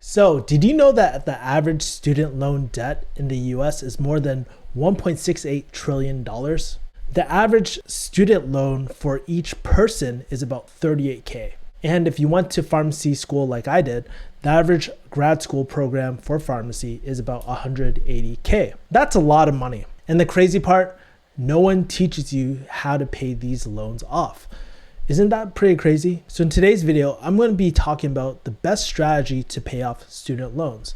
So, did you know that the average student loan debt in the US is more than $1.68 trillion? The average student loan for each person is about 38K. And if you went to pharmacy school like I did, the average grad school program for pharmacy is about 180K. That's a lot of money. And the crazy part, no one teaches you how to pay these loans off. Isn't that pretty crazy? So in today's video, I'm going to be talking about the best strategy to pay off student loans.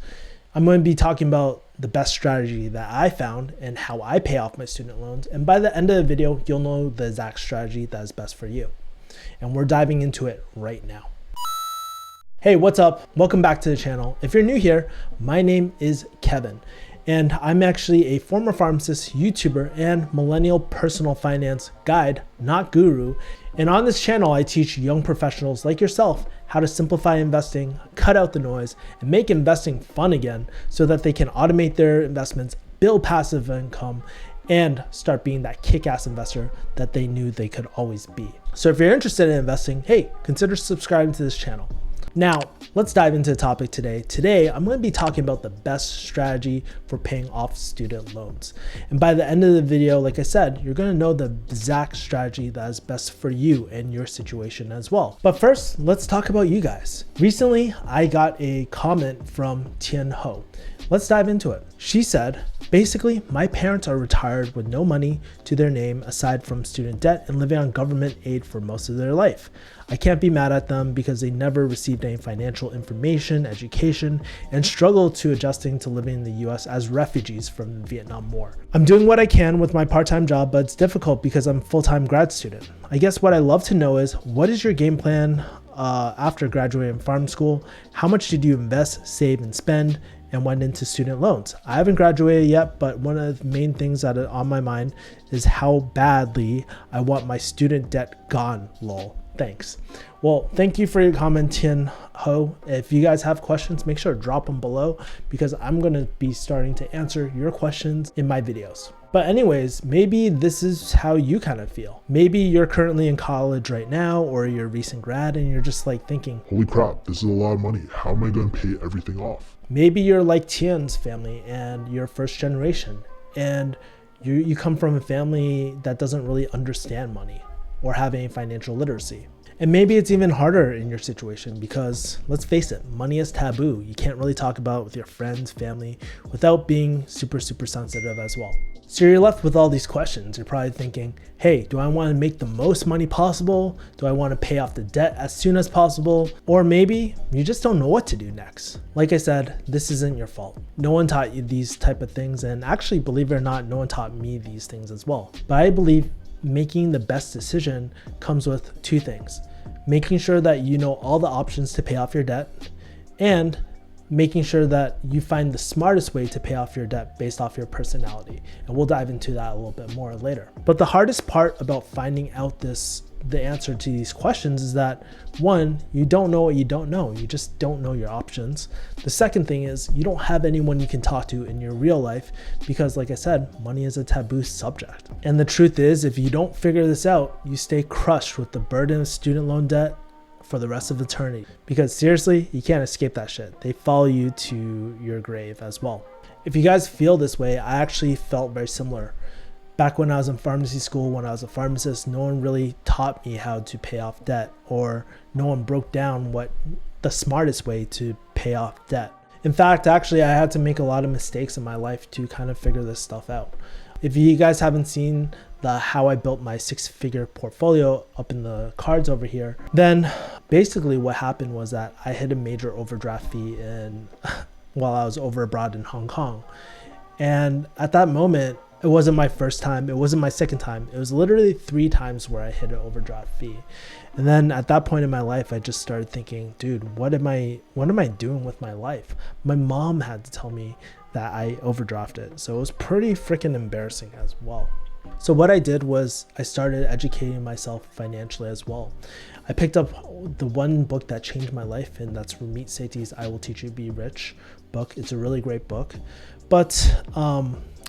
I'm going to be talking about the best strategy that I found and how I pay off my student loans. And by the end of the video, you'll know the exact strategy that is best for you. And we're diving into it right now. Hey, what's up? Welcome back to the channel. If you're new here, my name is Kevin. And I'm actually a former pharmacist, YouTuber, and millennial personal finance guide, not guru. And on this channel, I teach young professionals like yourself how to simplify investing, cut out the noise, and make investing fun again so that they can automate their investments, build passive income, and start being that kick-ass investor that they knew they could always be. So if you're interested in investing, hey, consider subscribing to this channel. Now, let's dive into the topic today. Today, I'm going to be talking about the best strategy for paying off student loans. And by the end of the video, like I said, you're going to know the exact strategy that is best for you and your situation as well. But first, let's talk about you guys. Recently, I got a comment from Tian Ho. Let's dive into it. She said, basically, my parents are retired with no money to their name aside from student debt and living on government aid for most of their life. I can't be mad at them because they never received any financial information, education, and struggle to adjusting to living in the US as refugees from the Vietnam War. I'm doing what I can with my part-time job, but it's difficult because I'm a full-time grad student. I guess what I love to know is, what is your game plan after graduating from school? How much did you invest, save, and spend, and went into student loans? I haven't graduated yet, but one of the main things that are on my mind is how badly I want my student debt gone, lol. Thanks. Well, thank you for your comment, Tian Ho. If you guys have questions, make sure to drop them below because I'm going to be starting to answer your questions in my videos. But anyways, maybe this is how you kind of feel. Maybe you're currently in college right now, or you're a recent grad and you're just like thinking, holy crap, this is a lot of money. How am I going to pay everything off? Maybe you're like Tian's family and you're first generation and you come from a family that doesn't really understand money or have any financial literacy. And maybe it's even harder in your situation because, let's face it, money is taboo. You can't really talk about it with your friends, family, without being super sensitive as well. So you're left with all these questions. You're probably thinking, hey, do I want to make the most money possible? Do I want to pay off the debt as soon as possible? Or maybe you just don't know what to do next. Like I said, this isn't your fault. No one taught you these type of things. And actually, believe it or not, no one taught me these things as well. But I believe making the best decision comes with two things: making sure that you know all the options to pay off your debt, and making sure that you find the smartest way to pay off your debt based off your personality. And we'll dive into that a little bit more later. But the hardest part about finding out the answer to these questions is that, one, you don't know what you don't know. You just don't know your options. The second thing is you don't have anyone you can talk to in your real life because, like I said, money is a taboo subject. And the truth is, if you don't figure this out, you stay crushed with the burden of student loan debt for the rest of eternity. Because seriously, you can't escape that shit. They follow you to your grave as well. If you guys feel this way, I actually felt very similar. Back when I was in pharmacy school, when I was a pharmacist, no one really taught me how to pay off debt, or no one broke down what the smartest way to pay off debt. In fact, actually, I had to make a lot of mistakes in my life to kind of figure this stuff out. If you guys haven't seen the how I built my six-figure portfolio up in the cards over here, then basically what happened was that I hit a major overdraft fee while I was over abroad in Hong Kong. And at that moment, it wasn't my first time. It wasn't my second time. It was literally 3 times where I hit an overdraft fee. And then at that point in my life, I just started thinking, dude, what am I doing with my life? My mom had to tell me that I overdrafted. So it was pretty freaking embarrassing as well. So what I did was I started educating myself financially as well. I picked up the one book that changed my life, and that's Ramit Sethi's I Will Teach You to Be Rich book. It's a really great book. But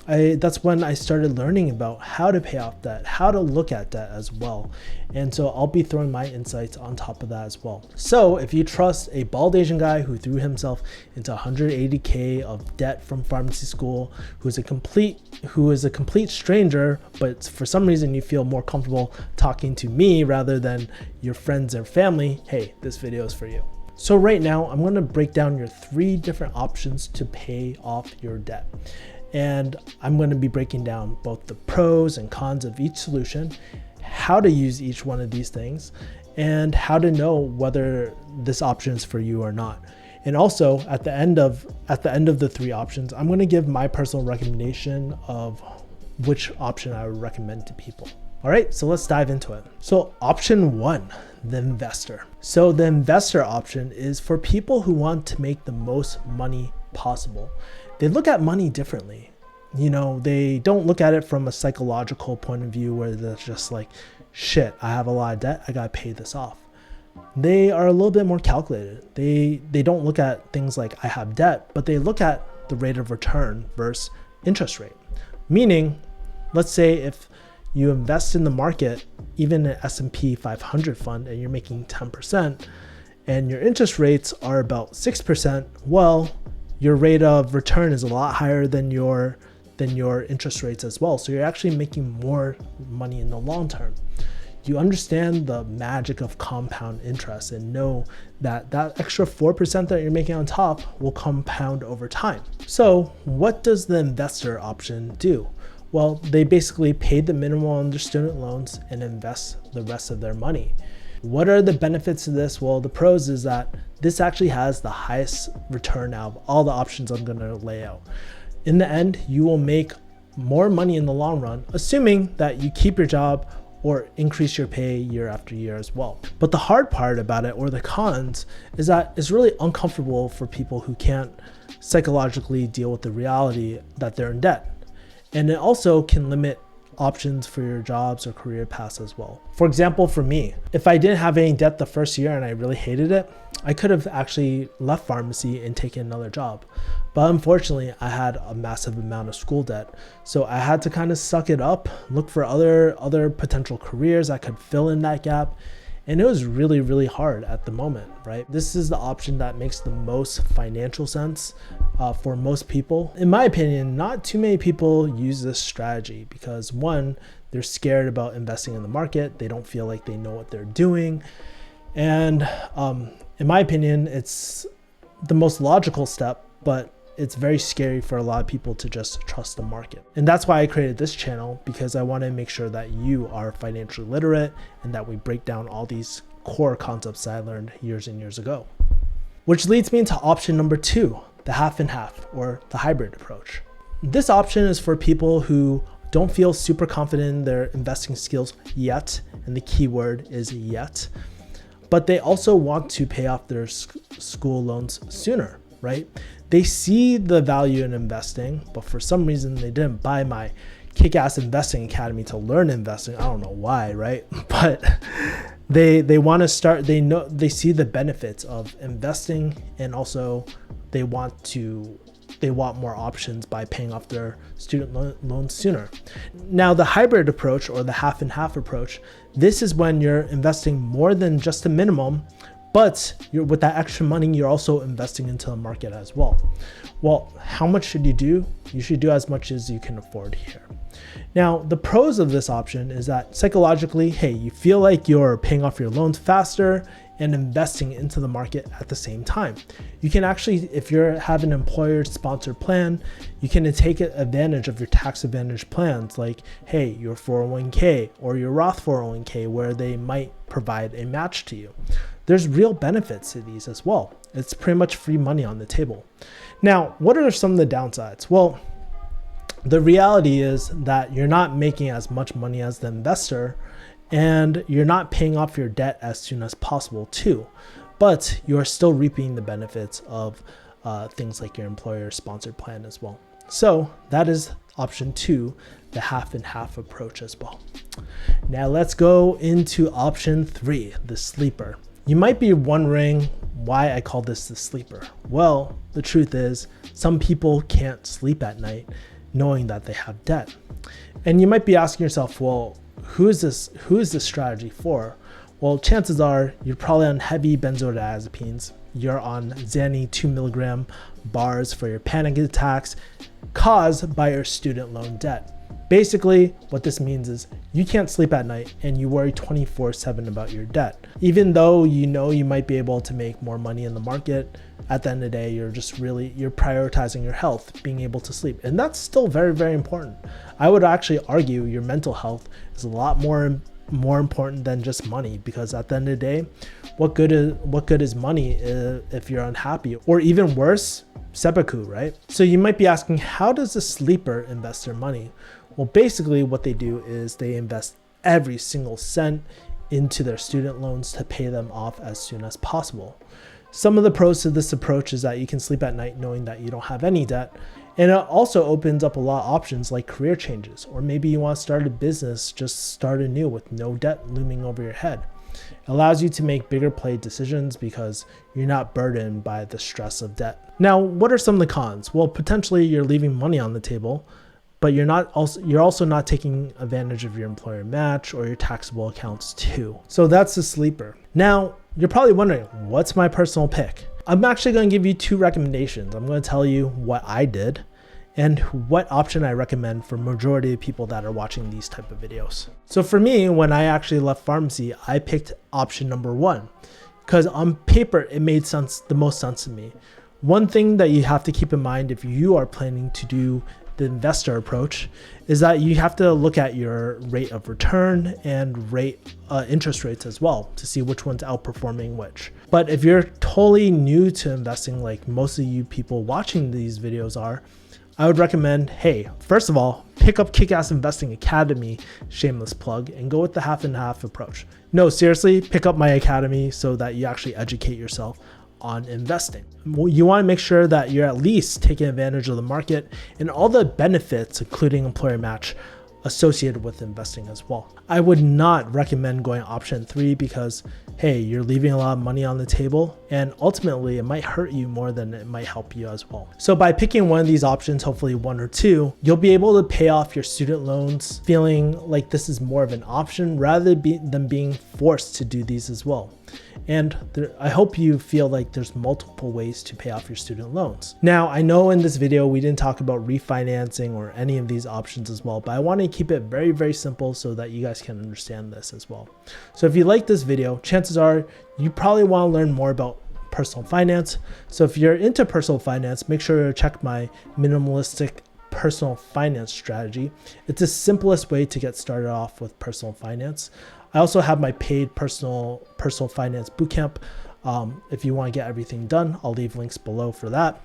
That's when I started learning about how to pay off debt, how to look at debt as well. And so I'll be throwing my insights on top of that as well. So if you trust a bald Asian guy who threw himself into 180K of debt from pharmacy school, who is a complete stranger, but for some reason you feel more comfortable talking to me rather than your friends or family, hey, this video is for you. So right now I'm going to break down your 3 different options to pay off your debt. And I'm going to be breaking down both the pros and cons of each solution, how to use each one of these things, and how to know whether this option is for you or not. And also at the end of the 3 options, I'm going to give my personal recommendation of which option I would recommend to people. All right, so let's dive into it. So option 1, the investor. So the investor option is for people who want to make the most money possible. They look at money differently. You know, they don't look at it from a psychological point of view where they're just like, shit, I have a lot of debt, I gotta pay this off. They are a little bit more calculated. They don't look at things like I have debt, but they look at the rate of return versus interest rate. Meaning, let's say if you invest in the market, even an S&P 500 fund, and you're making 10%, and your interest rates are about 6%, well, your rate of return is a lot higher than your interest rates as well. So you're actually making more money in the long term. You understand the magic of compound interest and know that that extra 4% that you're making on top will compound over time. So what does the investor option do? Well, they basically pay the minimum on their student loans and invest the rest of their money. What are the benefits of this? Well, the pros is that this actually has the highest return out of all the options I'm going to lay out. In the end, you will make more money in the long run, assuming that you keep your job or increase your pay year after year as well. But the hard part about it, or the cons, is that it's really uncomfortable for people who can't psychologically deal with the reality that they're in debt. And it also can limit options for your jobs or career paths as well. For example, for me, if I didn't have any debt the first year and I really hated it, I could have actually left pharmacy and taken another job. But unfortunately, I had a massive amount of school debt. So I had to kind of suck it up, look for other potential careers that could fill in that gap. And it was really, really hard at the moment, right? This is the option that makes the most financial sense for most people. In my opinion, not too many people use this strategy because 1, they're scared about investing in the market. They don't feel like they know what they're doing. And in my opinion, it's the most logical step, but it's very scary for a lot of people to just trust the market. And that's why I created this channel, because I want to make sure that you are financially literate and that we break down all these core concepts that I learned years and years ago. Which leads me into option number 2, the half and half, or the hybrid approach. This option is for people who don't feel super confident in their investing skills yet, and the key word is yet, but they also want to pay off their school loans sooner, right? They see the value in investing, but for some reason they didn't buy my kick-ass investing academy to learn investing. I don't know why, right? But they want to start, they see the benefits of investing, and also they want more options by paying off their student loans sooner. Now, the hybrid approach, or the half and half approach, this is when you're investing more than just the minimum, but with that extra money, you're also investing into the market as well. Well, how much should you do? You should do as much as you can afford here. Now, the pros of this option is that psychologically, hey, you feel like you're paying off your loans faster and investing into the market at the same time. You can actually, if you have an employer-sponsored plan, you can take advantage of your tax advantage plans, like, hey, your 401k or your Roth 401k, where they might provide a match to you. There's real benefits to these as well. It's pretty much free money on the table. Now, what are some of the downsides? Well, the reality is that you're not making as much money as the investor, and you're not paying off your debt as soon as possible too, but you're still reaping the benefits of things like your employer-sponsored plan as well. So that is option 2, the half and half approach as well. Now let's go into option 3, the sleeper. You might be wondering why I call this the sleeper. Well, the truth is some people can't sleep at night knowing that they have debt. And you might be asking yourself, well, who is this strategy for? Well, chances are you're probably on heavy benzodiazepines. You're on Xanny 2 milligram bars for your panic attacks caused by your student loan debt. Basically, what this means is you can't sleep at night and you worry 24/7 about your debt. Even though you know you might be able to make more money in the market, at the end of the day, you're prioritizing your health, being able to sleep. And that's still very, very important. I would actually argue your mental health is a lot more important than just money, because at the end of the day, what good is money if you're unhappy? Or even worse, seppuku, right? So you might be asking, how does a sleeper invest their money? Well, basically what they do is they invest every single cent into their student loans to pay them off as soon as possible. Some of the pros to this approach is that you can sleep at night knowing that you don't have any debt. And it also opens up a lot of options like career changes, or maybe you want to start a business, just start anew with no debt looming over your head. It allows you to make bigger play decisions because you're not burdened by the stress of debt. Now, what are some of the cons? Well, potentially you're leaving money on the table, but you're also not taking advantage of your employer match or your taxable accounts too. So that's the sleeper. Now, you're probably wondering, what's my personal pick? I'm actually going to give you two recommendations. I'm going to tell you what I did and what option I recommend for majority of people that are watching these type of videos. So for me, when I actually left pharmacy, I picked option number one because on paper, it made the most sense to me. One thing that you have to keep in mind if you are planning to do the investor approach is that you have to look at your rate of return and interest rates as well to see which one's outperforming which. But if you're totally new to investing, like most of you people watching these videos are, I would recommend, hey, first of all, pick up Kick-Ass Investing Academy, shameless plug, and go with the half and half approach. No, seriously, pick up my academy so that you actually educate yourself on investing. You want to make sure that you're at least taking advantage of the market and all the benefits, including employer match, associated with investing as well. I would not recommend going option 3 because, hey, you're leaving a lot of money on the table and ultimately it might hurt you more than it might help you as well. So by picking one of these options, hopefully 1 or 2, you'll be able to pay off your student loans feeling like this is more of an option rather than being forced to do these as well. And I hope you feel like there's multiple ways to pay off your student loans. Now, I know in this video, we didn't talk about refinancing or any of these options as well, but I want to keep it very, very simple so that you guys can understand this as well. So if you like this video, chances are you probably want to learn more about personal finance. So if you're into personal finance, make sure to check my minimalistic personal finance strategy. It's the simplest way to get started off with personal finance. I also have my paid personal finance bootcamp. If you want to get everything done, I'll leave links below for that.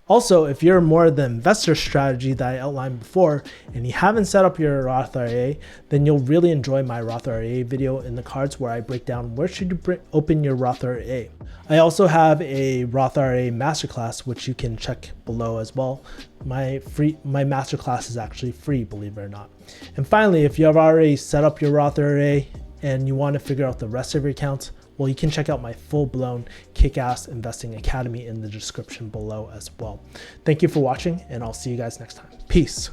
Also, if you're more the investor strategy that I outlined before and you haven't set up your Roth IRA, then you'll really enjoy my Roth IRA video in the cards where I break down where should you open your Roth IRA. I also have a Roth IRA masterclass, which you can check below as well. My masterclass is actually free, believe it or not. And finally, if you have already set up your Roth IRA and you want to figure out the rest of your accounts, well, you can check out my full-blown Kick-Ass Investing Academy in the description below as well. Thank you for watching, and I'll see you guys next time. Peace.